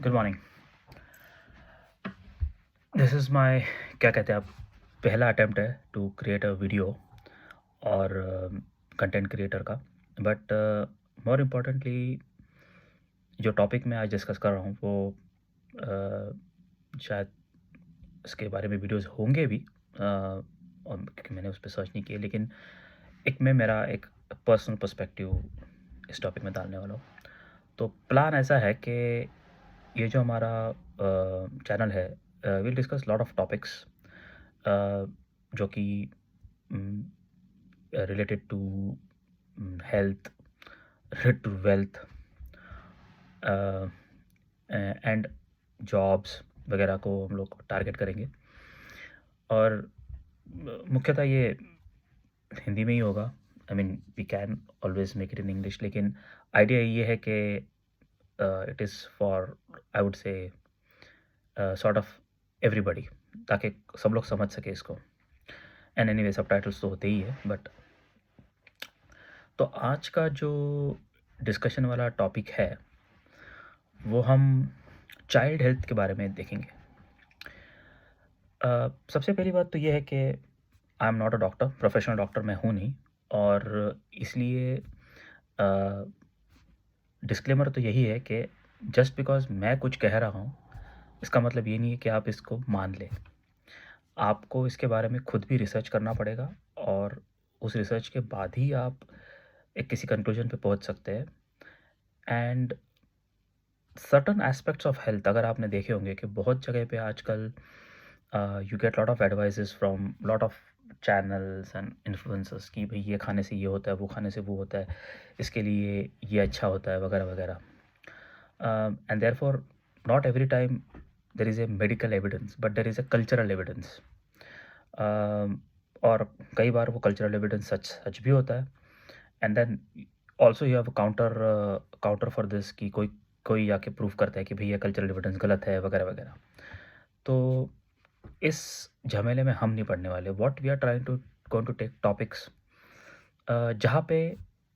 Good morning. This is my क्या कहते हैं आप पहला अटेम्प्ट है टू क्रिएट अ वीडियो और कंटेंट क्रिएटर का। बट मोर इम्पोर्टेंटली जो टॉपिक मैं आज डिस्कस कर रहा हूँ वो शायद इसके बारे में वीडियोस होंगे भी और क्योंकि मैंने उस पर सर्च नहीं किया, लेकिन मेरा एक पर्सनल पर्सपेक्टिव इस टॉपिक में डालने वाला हूँ। तो प्लान ऐसा है कि ये जो हमारा चैनल है, will discuss lot of topics जो कि related to health, related to wealth and jobs वगैरह को हम लोग टारगेट करेंगे। और मुख्यतः ये हिंदी में ही होगा। I mean we can always make it in English, लेकिन आइडिया ये है कि it is for I would say sort of everybody, ताकि सब लोग समझ सके इसको। एंड एनीवे सबटाइटल्स तो होते ही है। बट तो आज का जो डिस्कशन वाला टॉपिक है वो हम चाइल्ड हेल्थ के बारे में देखेंगे। सबसे पहली बात तो ये है कि I am not a doctor, professional doctor मैं हूँ नहीं, और इसलिए डिस्क्लेमर तो यही है कि जस्ट बिकॉज मैं कुछ कह रहा हूँ इसका मतलब ये नहीं है कि आप इसको मान लें। आपको इसके बारे में खुद भी रिसर्च करना पड़ेगा और उस रिसर्च के बाद ही आप एक किसी कंक्लूजन पे पहुंच सकते हैं। And certain aspects of health अगर आपने देखे होंगे कि बहुत जगह पे आजकल you get lot of advices from lot of channels and influencers कि भाई ये खाने से ये होता है, वो खाने से वो होता है, इसके लिए ये अच्छा होता है वगैरह वगैरह। And therefore not every time there is a medical evidence but there is a cultural evidence. और कई बार वो कल्चरल एविडेंस सच सच भी होता है। And then also you have counter for this कि कोई कोई आके प्रूव करता है कि भैया कल्चरल एविडेंस गलत है वगैरह वगैरह। तो इस झमेले में हम नहीं पढ़ने वाले। What we are trying to going to take topics जहाँ पे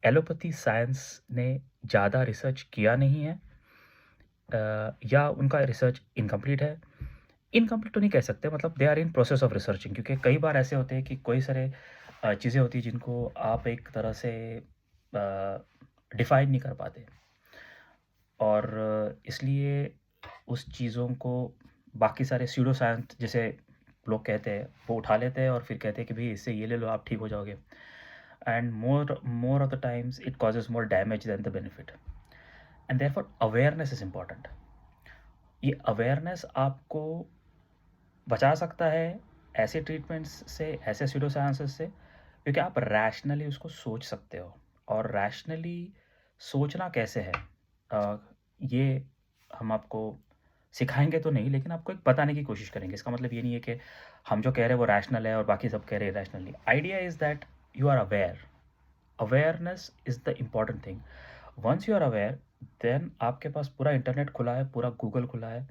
एलोपैथी साइंस ने ज़्यादा रिसर्च किया नहीं है, या उनका रिसर्च इनकम्प्लीट है। इनकम्प्लीट तो नहीं कह सकते, मतलब they are in process of researching, क्योंकि कई बार ऐसे होते हैं कि कोई सारे चीज़ें होती हैं जिनको आप एक तरह से डिफाइन नहीं कर पाते, और इसलिए उस चीज़ों को बाकी सारे स्यूडो साइंस जैसे लोग कहते हैं वो उठा लेते हैं और फिर कहते हैं कि भाई इससे ये ले लो आप ठीक हो जाओगे। And more of the times it causes more damage than the benefit. And therefore awareness is important. ये अवेयरनेस आपको बचा सकता है ऐसे ट्रीटमेंट्स से, ऐसे स्यूडो साइंसेस से, क्योंकि आप रैशनली उसको सोच सकते हो। और रैशनली सोचना कैसे है, ये हम आपको सिखाएंगे तो नहीं, लेकिन आपको एक बताने की कोशिश करेंगे। इसका मतलब ये नहीं है कि हम जो कह रहे हैं वो रैशनल है और बाकी सब कह रहे हैं rationally. Idea is that you are aware. Awareness is the important thing. Once you are aware then आपके पास पूरा इंटरनेट खुला है, पूरा गूगल खुला है।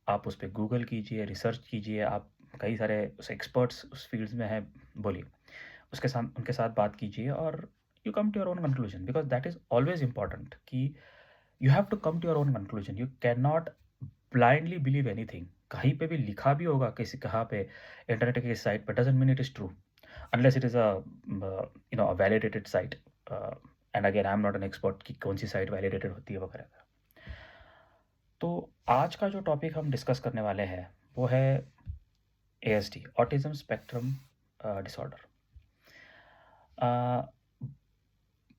आप उस पे गूगल कीजिए, रिसर्च कीजिए, आप कई सारे उस एक्सपर्ट्स उस फील्ड्स में हैं, बोलिए, उसके साथ उनके साथ बात कीजिए और you come to your own conclusion, because that is always important कि you have to come to your own conclusion. You can not blindly believe anything. कहीं पे भी लिखा भी होगा किसी कहाँ पे इंटरनेट की साइट पर, doesn't mean it is true unless it is a validated site. And again I am not an expert कि कौन सी साइट वैलिडेटेड होती है वगैरह। तो आज का जो टॉपिक हम डिस्कस करने वाले हैं वो है ASD, ऑटिज्म स्पेक्ट्रम डिसऑर्डर।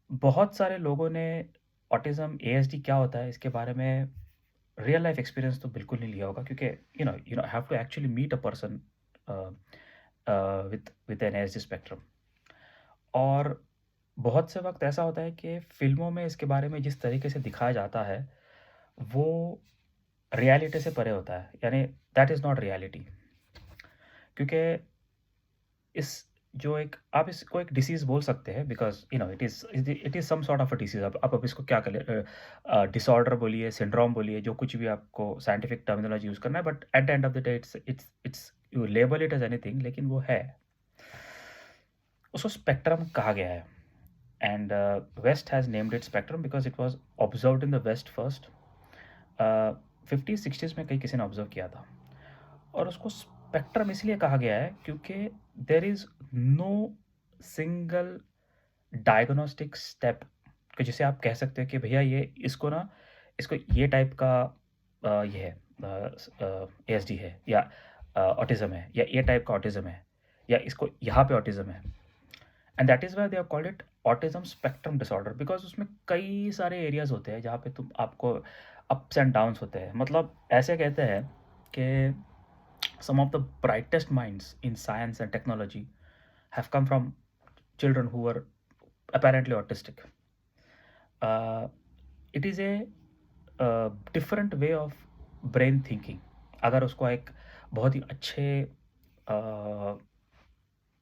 बहुत सारे लोगों ने ऑटिज्म ASD क्या होता है इसके बारे में रियल लाइफ एक्सपीरियंस तो बिल्कुल नहीं लिया होगा, क्योंकि you know have to actually meet a person with an ASD spectrum. और बहुत से वक्त ऐसा होता है कि फिल्मों में इसके बारे में जिस तरीके से दिखाया जाता है वो रियलिटी से परे होता है, यानी दैट इज़ नॉट रियलिटी। क्योंकि इस जो एक आप इसको एक डिसीज़ बोल सकते हैं, because it is some sort of a disease. आप अब इसको क्या डिसऑर्डर बोलिए, सिंड्रोम बोलिए, जो कुछ भी आपको साइंटिफिक टर्मिनोलॉजी यूज़ करना है, but at the end of the day it's you label it as anything, लेकिन वो है। उसको स्पेक्ट्रम कहा गया है। And west has named it spectrum because it was observed in the west first. 50-60s में कहीं किसी ने ऑब्जर्व किया था और उसको स्पेक्ट्रम इसलिए कहा गया है क्योंकि there is no single diagnostic step कि जिसे आप कह सकते हैं कि भैया ये इसको ये टाइप का ये है ASD है या ऑटिज़्म है या ये टाइप का ऑटिज़्म है या इसको यहाँ पे ऑटिज़्म है and that is why they have called it autism spectrum disorder because उसमें कई सारे एरियाज़ होते हैं जहाँ पे आपको अप्स एंड डाउन्स होते हैं। मतलब ऐसे कहते हैं कि some of the brightest minds in science and technology have come from children who were apparently autistic. Uh, it is a different way of brain thinking. अगर उसको एक बहुत ही अच्छे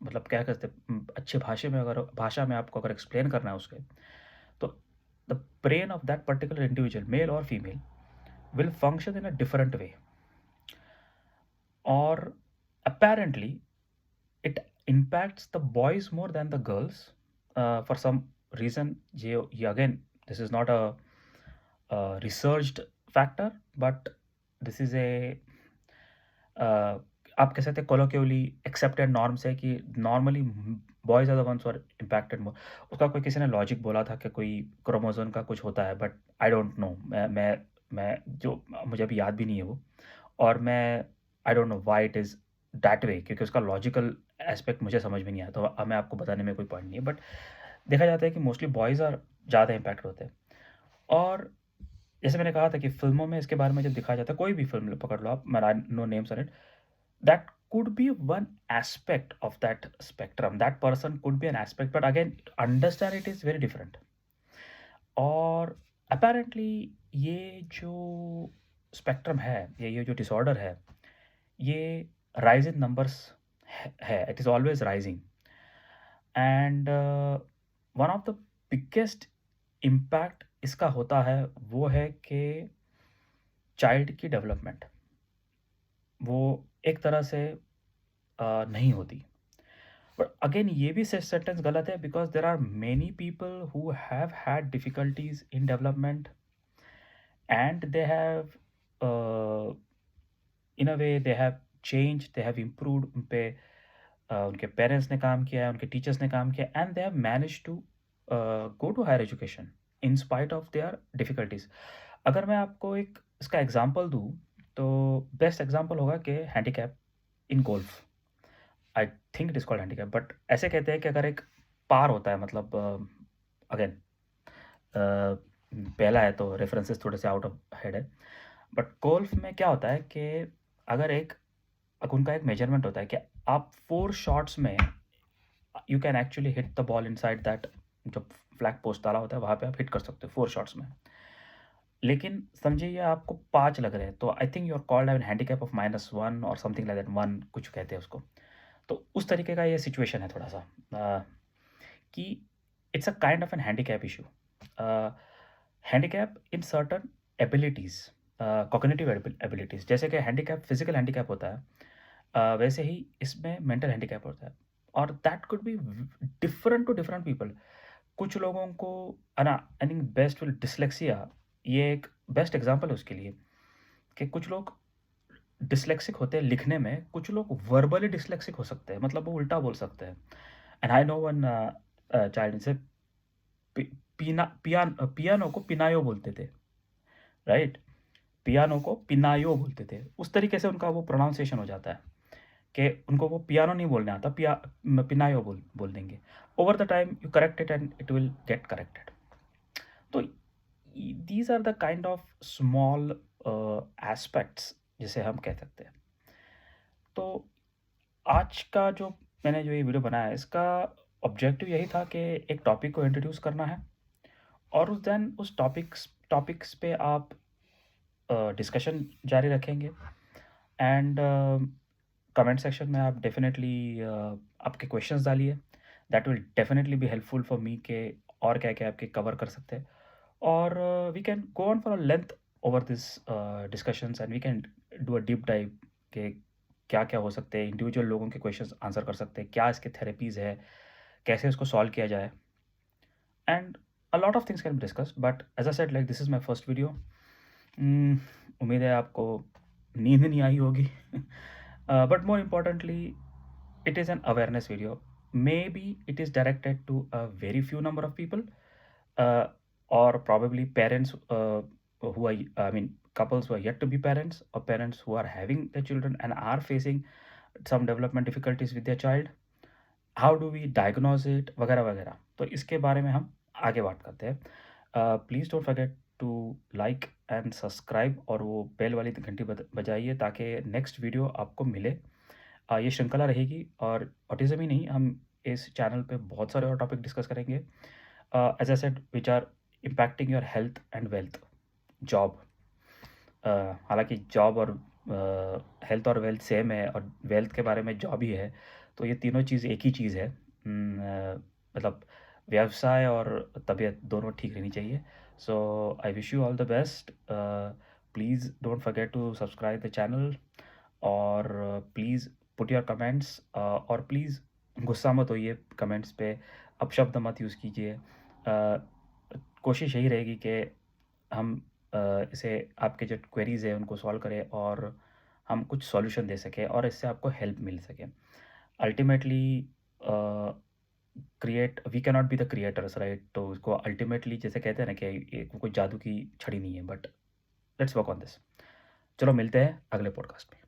मतलब क्या कहते हैं अच्छे भाषा में आपको अगर एक्सप्लेन करना है उसके तो the brain of that particular individual male और female will function in a different way और apparently it impacts the boys more than the girls for some reason again this is not a researched factor but this is a uh, आप कह सकते हैं कोलोक्यूली accepted norms है कि normally boys are the ones are impacted more. उसका कोई किसी ने लॉजिक बोला था कि कोई क्रोमोसोम का कुछ होता है बट आई डोंट नो मैं जो मुझे अभी याद भी नहीं है वो और मैं I don't know why it is that way क्योंकि उसका लॉजिकल एस्पेक्ट मुझे समझ में नहीं आया तो अब मैं आपको बताने में कोई पॉइंट नहीं है बट देखा जाता है कि मोस्टली बॉयज़ आर ज़्यादा इम्पैक्ट होते हैं और जैसे मैंने कहा था कि फ़िल्मों में इसके बारे में जब दिखाया जाता है कोई भी फ़िल्म पकड़ लो आप मैं no names on it that could be one aspect of that spectrum that person could be an aspect but again understand it is very different और apparently ये जो स्पेक्ट्रम है ये जो डिसऑर्डर है ये राइज इन नंबर्स है it is always rising and one of the biggest impact इसका होता है वो है कि चाइल्ड की डेवलपमेंट वो एक तरह से नहीं होती बट अगेन ये भी सेंटेंस गलत है because there are many people who have had difficulties in development and they have in a way they have change they have improved उन पे उनके पेरेंट्स ने काम किया है उनके टीचर्स ने काम किया and they have manage to go to higher education in spite of their difficulties. अगर मैं आपको एक इसका एग्जांपल दूँ तो बेस्ट एग्जांपल होगा कि handicap in golf I think it is called handicap but ऐसे कहते हैं कि अगर एक पार होता है मतलब अगेन पहला है तो रेफरेंसेस थोड़े से आउट ऑफ हेड है बट गोल्फ में क्या होता है कि अगर उनका एक मेजरमेंट होता है कि आप 4 शॉट्स में you can actually hit the ball inside that जो फ्लैग पोस्ट डाला होता है वहाँ पे आप हिट कर सकते हो 4 शॉट्स में लेकिन समझिए ये आपको 5 लग रहे हैं तो I think you are called have handicap of -1 और समथिंग लाइक दैट 1 कुछ कहते हैं उसको। तो उस तरीके का ये सिचुएशन है थोड़ा-सा कि it's a kind of an handicap issue. Handicap in certain abilities cognitive abilities जैसे कि हैंडीकैप फिज़िकल हैंडीकैप होता है वैसे ही इसमें मेंटल हैंडीकैप होता है और that could be different to different people. कुछ लोगों को I think best will dyslexia ये एक बेस्ट एग्जांपल है उसके लिए कि कुछ लोग डिस्लेक्सिक होते हैं लिखने में, कुछ लोग वर्बली डिस्लेक्सिक हो सकते हैं, मतलब वो उल्टा बोल सकते हैं। And I know one child जिसे पि पियानो को पिनायो बोलते थे, राइट? पियानो को पिनायो बोलते थे। उस तरीके से उनका वो प्रोनाउंसिएशन हो जाता है कि उनको वो पियानो नहीं बोलने आता, पिनायो बोल देंगे। Over the time you correct it and it will get corrected. तो these are the kind of small aspects जिसे हम कह सकते हैं। तो आज का जो मैंने जो ये वीडियो बनाया है इसका ऑब्जेक्टिव यही था कि एक टॉपिक को इंट्रोड्यूस करना है और उस टॉपिक्स पे आप डिस्कशन जारी रखेंगे एंड कमेंट सेक्शन में आप डेफिनेटली आपके क्वेश्चंस डालिए। That will definitely be helpful for me के और क्या-क्या आपके कवर कर सकते हैं और we can go on for a length over this discussions and we can do a deep dive के क्या-क्या हो सकते हैं, इंडिविजुअल लोगों के क्वेश्चंस आंसर कर सकते हैं, क्या इसके थेरेपीज़ है, कैसे इसको सॉल्व किया जाए and a lot of things can be discussed but as I said like this is my first video. उम्मीद है आपको नींद नहीं आई होगी। But more importantly it is an awareness video. Maybe it is directed to a very few number of people, uh, or probably parents who are, I mean, couples who are yet to be parents, or parents who are having their children and are facing some development difficulties with their child. How do we diagnose it, वगैरह वगैरह। तो इसके बारे में हम आगे बात करते हैं। Please don't forget to like and subscribe और वो बेल वाली घंटी बजाइए ताकि नेक्स्ट वीडियो आपको मिले। ये श्रृंखला रहेगी और ऑटिज़्म ही नहीं, हम इस चैनल पे बहुत सारे और टॉपिक डिस्कस करेंगे। As I said which are impacting your health and wealth. Job, हालाँकि जॉब और हेल्थ और वेल्थ सेम है और वेल्थ के बारे में जॉब ही है, तो ये तीनों चीज़ एक ही चीज़ है। मतलब व्यवसाय और तबीयत दोनों ठीक रहनी चाहिए। So I wish you all the best. Please don't forget to subscribe the channel और प्लीज़ पुट योर कमेंट्स, और प्लीज़ गुस्सा मत होइए कमेंट्स पे, अपशब्द मत यूज़ कीजिए। कोशिश यही रहेगी कि हम इसे आपके जो क्वेरीज़ हैं उनको सॉल्व करें और हम कुछ सॉल्यूशन दे सकें और इससे आपको हेल्प मिल सके। Ultimately create we can not be the creators, right? तो उसको अल्टीमेटली जैसे कहते हैं ना कि ये कोई जादू की छड़ी नहीं है, but let's work on this. चलो मिलते हैं अगले पॉडकास्ट में।